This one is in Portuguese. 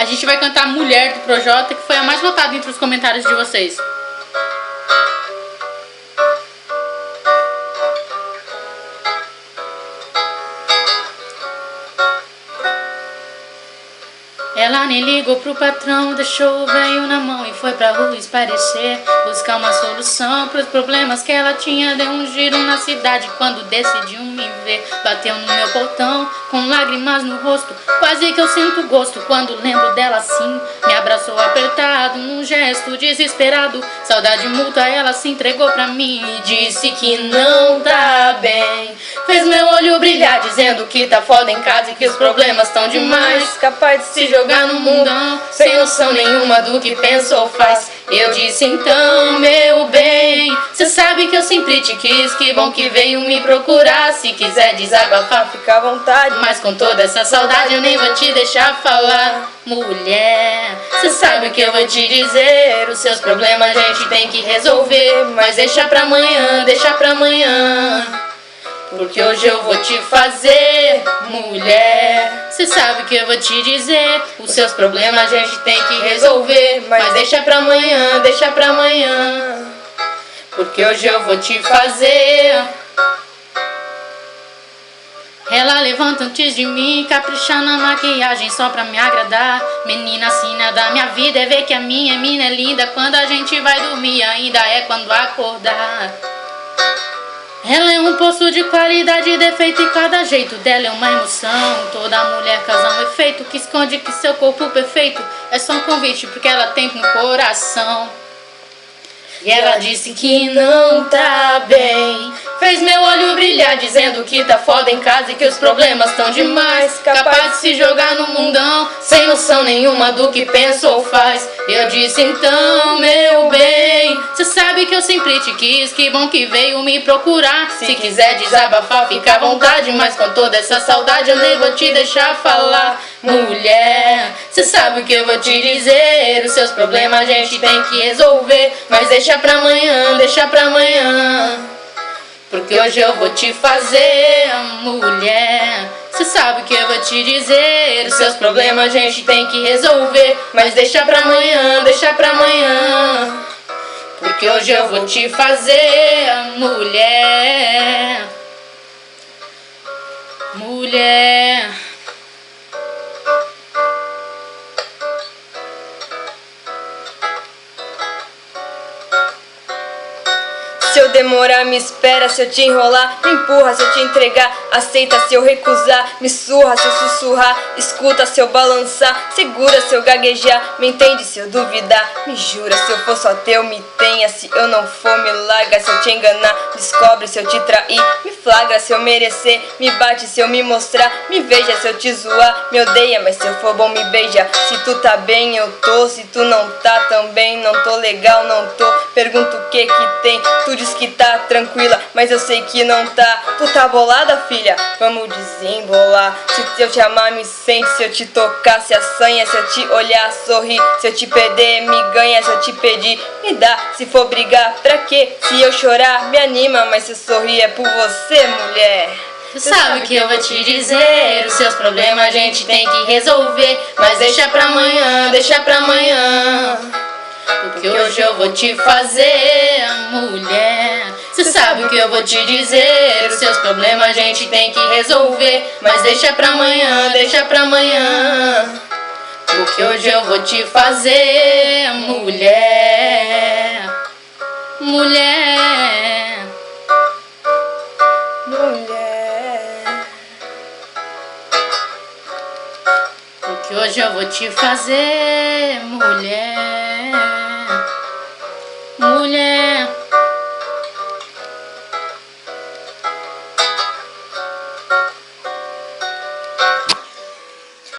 A gente vai cantar Mulher do Projota, que foi a mais votada entre os comentários de vocês. Ela nem ligou pro patrão, deixou o velho na mão e foi pra rua esparecer, buscar uma solução pros problemas que ela tinha. Deu um giro na cidade quando decidiu me ver. Bateu no meu portão com lágrimas no rosto, quase que eu sinto gosto quando lembro dela assim. Me abraçou apertado num gesto desesperado, saudade multa, ela se entregou pra mim e disse que não tá bem. Fez meu olho brilhar dizendo que tá foda em casa e que os problemas tão demais, capaz de se jogar no mundão, sem noção nenhuma do que pensa ou faz. Eu disse então, meu bem, cê sabe que eu sempre te quis, que bom que veio me procurar. Se quiser desabafar, fica à vontade, mas com toda essa saudade eu nem vou te deixar falar. Mulher, cê sabe o que eu vou te dizer, os seus problemas a gente tem que resolver, mas deixa pra amanhã, deixa pra amanhã, porque hoje eu vou te fazer. Mulher, cê sabe o que eu vou te dizer, os seus problemas a gente tem que resolver, mas deixa pra amanhã, deixa pra amanhã, porque hoje eu vou te fazer. Ela levanta antes de mim, capricha na maquiagem só pra me agradar. Menina, sina da minha vida é ver que a minha mina é linda. Quando a gente vai dormir ainda é quando acordar. Ela é um poço de qualidade, defeito e cada jeito dela é uma emoção. Toda mulher casa um efeito que esconde que seu corpo perfeito é só um convite porque ela tem no coração. E ela disse que não tá bem, fez meu olho brilhar dizendo que tá foda em casa e que os problemas tão demais, capaz de se jogar no mundão, sem noção nenhuma do que pensa ou faz. Eu disse então, meu bem, cê sabe que eu sempre te quis, que bom que veio me procurar. Se quiser desabafar, fica à vontade, mas com toda essa saudade eu nem vou te deixar falar. Mulher, cê sabe o que eu vou te dizer, os seus problemas a gente tem que resolver, mas deixa pra amanhã, deixa pra amanhã, porque hoje eu vou te fazer. Mulher, cê sabe o que eu vou te dizer, os seus problemas a gente tem que resolver, mas deixa pra amanhã, deixa pra amanhã, porque hoje eu vou te fazer. Mulher, mulher. Se eu demorar, me espera, se eu te enrolar, me empurra, se eu te entregar, aceita se eu recusar, me surra se eu sussurrar, escuta se eu balançar, segura se eu gaguejar, me entende se eu duvidar, me jura se eu for só teu, me tenha, se eu não for, me larga se eu te enganar, descobre se eu te trair, me flagra se eu merecer, me bate se eu me mostrar, me veja se eu te zoar, me odeia, mas se eu for bom me beija, se tu tá bem eu tô, se tu não tá também, não tô legal, não tô, pergunto o que que tem, tu diz que tá tranquila, mas eu sei que não tá. Tu tá bolada, filha? Vamos desembolar. Se eu te amar, me sente. Se eu te tocar, se assanha. Se eu te olhar, sorri. Se eu te perder, me ganha. Se eu te pedir, me dá. Se for brigar, pra quê? Se eu chorar, me anima. Mas se eu sorrir é por você, mulher. Tu sabe o que eu vou te dizer, os seus problemas a gente tem que resolver, mas deixa pra amanhã, deixa pra amanhã, porque hoje eu vou te fazer. Mulher, cê sabe o que eu vou te dizer, os seus problemas a gente tem que resolver, mas deixa pra amanhã, deixa pra amanhã, porque hoje eu vou te fazer. Mulher, mulher, Mulher, porque hoje eu vou te fazer. Mulher.